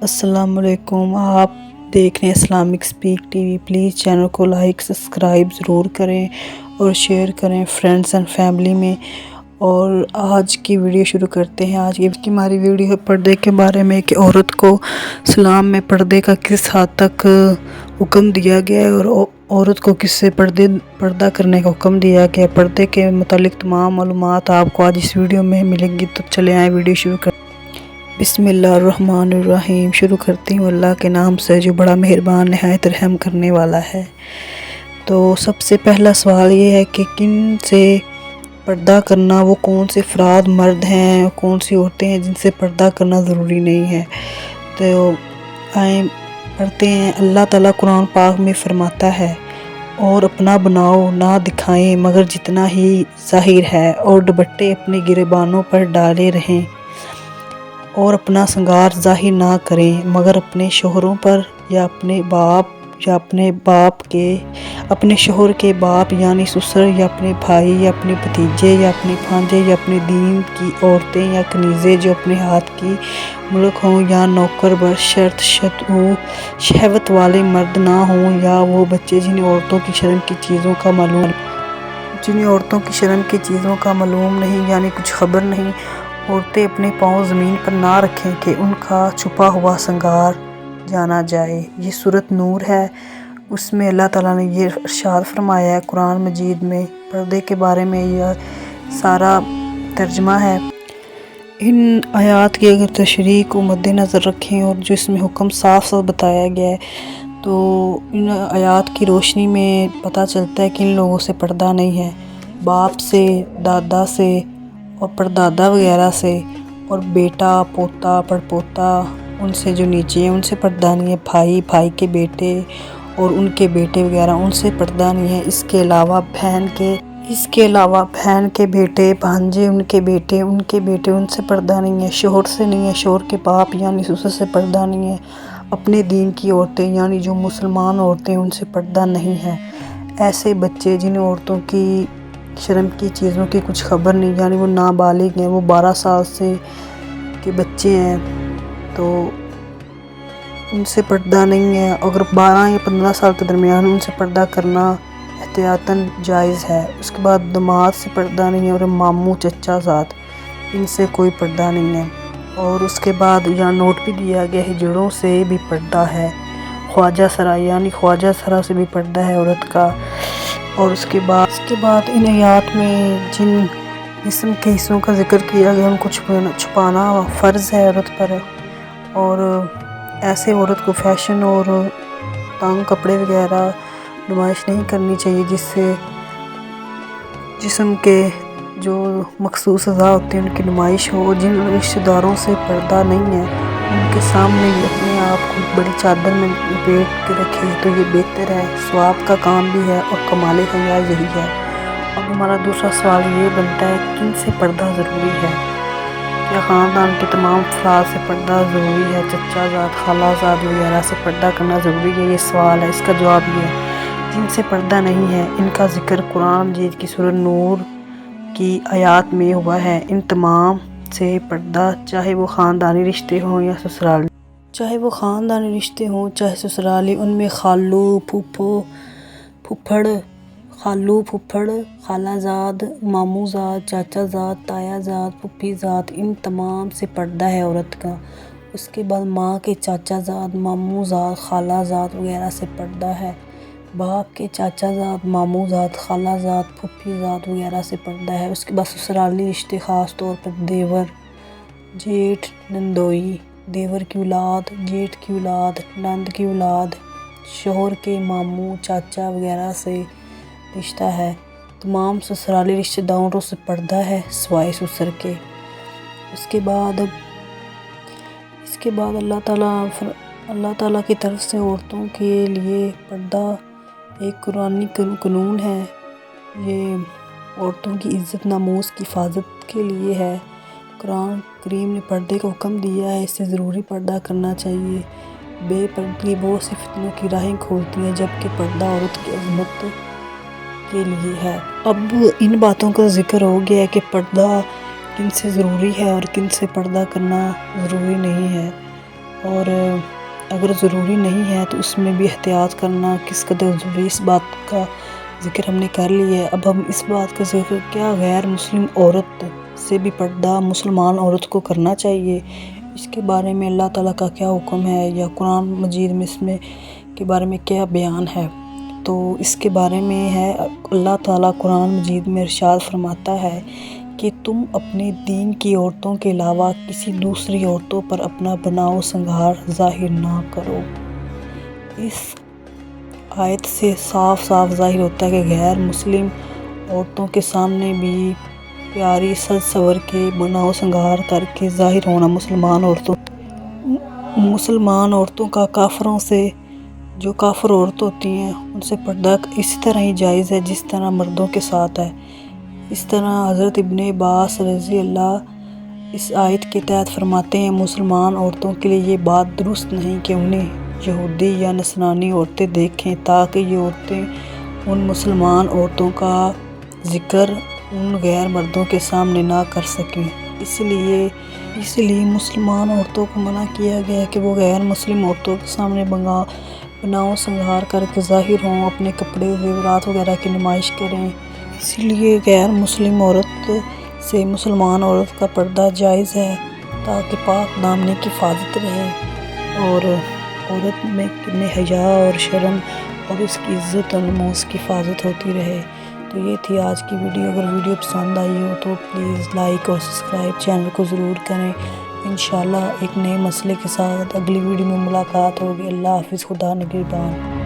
अस्सलाम वालेकुम। आप देख रहे हैं Islamic speak TV. Please channel को लाइक सब्सक्राइब ज़रूर करें और शेयर करें फ्रेंड्स एंड फैमिली में। और आज की वीडियो शुरू करते हैं। आज की हमारी वीडियो है पर्दे के बारे में कि औरत को इस्लाम में पर्दे का किस हद तक हुक्म दिया गया है और औरत को किससे पर्दा करने का हुक्म दिया गया। पर्दे के मुतालिक तमाम मालूमात आपको आज इस वीडियो में मिलेंगी। तो चले आए वीडियो शुरू कर। बिस्मिल्लाहिर्रहमानिर्रहीम। शुरू करती हूँ अल्लाह के नाम से जो बड़ा मेहरबान नहायत रहम करने वाला है। तो सबसे पहला सवाल ये है कि किन से पर्दा करना, वो कौन से अफराद मर्द हैं, कौन सी औरतें हैं जिनसे पर्दा करना ज़रूरी नहीं है। तो आए पढ़ते हैं। अल्लाह ताला कुरान पाक में फरमाता है, और अपना बनाओ ना दिखाएं मगर जितना ही ज़ाहिर है, और दुपट्टे अपने गिरेबानों पर डाले रहें, और अपना श्रृंगार ज़ाहिर ना करें मगर अपने शोहरों पर या अपने बाप के, अपने शोहर के बाप यानी ससुर या अपने भाई या अपने भतीजे या अपने भांजे या अपने दीन की औरतें या कनीज़े जो अपने हाथ की मुल्क हों, या नौकर बशर्त शहवत वाले मर्द ना हों, या वो बच्चे जिन्हें औरतों की शर्म की चीज़ों का मालूम नहीं यानी कुछ खबर नहीं। औरतें अपने पाँव ज़मीन पर ना रखें कि उनका छुपा हुआ श्रृंगार जाना जाए। ये सूरत नूर है, उसमें अल्लाह ताला ने ये इरशाद फरमाया है कुरान मजीद में। पर्दे के बारे में यह सारा तर्जमा है। इन आयात की अगर तशरीह को मद्देनज़र रखें और जो इसमें हुक्म साफ साफ बताया गया है, तो इन आयात की रोशनी में पता चलता है कि इन लोगों से पर्दा नहीं है। बाप से, दादा से और परदादा वगैरह से, और बेटा, पोता, पड़पोता, उनसे जो नीचे हैं उनसे पर्दा नहीं है। भाई के बेटे और उनके बेटे वगैरह, उनसे पर्दा नहीं है। इसके अलावा बहन के बेटे, भांजे, उनके बेटे, उनसे पर्दा नहीं है। शोहर से नहीं है, शोहर के बाप यानी ससुर से पर्दा नहीं है। अपने दीन की औरतें यानी जो मुसलमान औरतें, उनसे पर्दा नहीं है। ऐसे बच्चे जिन औरतों की शर्म की चीज़ों की कुछ खबर नहीं, यानी वो नाबालिग हैं, वो 12 साल से के बच्चे हैं, तो उनसे पर्दा नहीं है। अगर 12 या 15 साल के दरमियान उनसे पर्दा करना एहतियातन जायज़ है। उसके बाद दामाद से पर्दा नहीं है, और मामू, चचा ज़ाद, इनसे कोई पर्दा नहीं है। और उसके बाद यहाँ नोट भी दिया गया है जड़ों से भी पर्दा है। ख्वाजा सरा यानी ख्वाजा सरा से भी पर्दा है औरत का। और उसके बाद इन आयात में जिन जिस्म के हिस्सों का जिक्र किया गया उनको छुपाना फ़र्ज़ है औरत पर। और ऐसे औरत को फ़ैशन और तंग कपड़े वगैरह नुमाइश नहीं करनी चाहिए, जिससे जिस्म के जो मखसूस अज़ा होते हैं उनकी नुमाइश हो। जिन रिश्तेदारों से पर्दा नहीं है उनके सामने ही अपने आप को बड़ी चादर में लपेट के रखे, तो ये बेहतर है, सवाब का काम भी है और कमाले हया यही है। अब हमारा दूसरा सवाल ये बनता है, किन से पर्दा ज़रूरी है? क्या ख़ानदान के तमाम अफराद से पर्दा ज़रूरी है? चचा ज़ाद, खाला ज़ाद वगैरह से पर्दा करना ज़रूरी है? ये सवाल है। इसका जवाब ये है, जिनसे पर्दा नहीं है इनका ज़िक्र कुरान मजीद की सूरह नूर की आयात में हुआ है। इन तमाम से पर्दा, चाहे वो ख़ानदानी रिश्ते हों या ससुराली, चाहे ससुराली, उनमें खालू फुफड़, खालाजाद, मामूजाद, चाचाजाद, तायाजाद, फुफीजाद, इन तमाम से पर्दा है औरत का। उसके बाद माँ के चाचाजाद, मामूजाद, खालाजाद वगैरह से पर्दा है। बाप के चाचाजाद, मामूजाद, खालाजाद, फुफीजाद वगैरह से पर्दा है। उसके बाद ससुराली रिश्ते, ख़ास तौर पर देवर, जेठ, नंदोई, देवर की औलाद, जेठ की औलाद, नंद की औलाद, शोहर के मामू, चाचा वगैरह से रिश्ता है। तमाम ससुराली रिश्तेदारों से पर्दा है सिवाय ससुर के। इसके बाद अल्लाह ताला की तरफ से औरतों के लिए पर्दा एक कुरानी कानून है। ये औरतों की इज़्ज़त नामूस की हिफाजत के लिए है। कुरान करीम ने पर्दे का हुक्म दिया है, इससे ज़रूरी पर्दा करना चाहिए। बेपर्दगी बहुत सी फितनों की राहें खोलती हैं, जबकि पर्दा औरत की अज़मत के लिए है। अब इन बातों का जिक्र हो गया है कि पर्दा किन से ज़रूरी है और किन से पर्दा करना ज़रूरी नहीं है। اور اگر ضروری نہیں ہے تو اس میں بھی احتیاط کرنا کس قدر ضروری، اس بات کا ذکر ہم نے کر لیا ہے۔ اب ہم اس بات کا ذکر کیا غیر مسلم عورت سے بھی پردہ مسلمان عورت کو کرنا چاہیے، اس کے بارے میں اللہ تعالیٰ کا کیا حکم ہے، یا قرآن مجید میں اس میں کے بارے میں کیا بیان ہے؟ تو اس کے بارے میں ہے، اللہ تعالیٰ قرآن مجید میں ارشاد فرماتا ہے کہ تم اپنے دین کی عورتوں کے علاوہ کسی دوسری عورتوں پر اپنا بناؤ سنگار ظاہر نہ کرو۔ اس آیت سے صاف صاف ظاہر ہوتا ہے کہ غیر مسلم عورتوں کے سامنے بھی پیاری سج سور کے بناؤ سنگار کر کے ظاہر ہونا مسلمان عورتوں کا کافروں سے، جو کافر عورت ہوتی ہیں ان سے پردہ اسی طرح ہی جائز ہے جس طرح مردوں کے ساتھ ہے۔ اس طرح حضرت ابن عباس رضی اللہ اس آیت کے تحت فرماتے ہیں مسلمان عورتوں کے لیے یہ بات درست نہیں کہ انہیں یہودی یا نصرانی عورتیں دیکھیں، تاکہ یہ عورتیں ان مسلمان عورتوں کا ذکر ان غیر مردوں کے سامنے نہ کر سکیں۔ اس لیے مسلمان عورتوں کو منع کیا گیا ہے کہ وہ غیر مسلم عورتوں کے سامنے بناؤ سنگار کر کے ظاہر ہوں، اپنے کپڑے زیورات وغیرہ کی نمائش کریں۔ اسی لیے غیر مسلم عورت سے مسلمان عورت کا پردہ جائز ہے، تاکہ پاک دامنی کی حفاظت رہے اور عورت میں حیا اور شرم اور اس کی عزت و نموز کی حفاظت ہوتی رہے۔ تو یہ تھی آج کی ویڈیو۔ اگر ویڈیو پسند آئی ہو تو پلیز لائک اور سبسکرائب چینل کو ضرور کریں۔ انشاءاللہ ایک نئے مسئلے کے ساتھ اگلی ویڈیو میں ملاقات ہوگی۔ اللہ حافظ، خدا نگہبان۔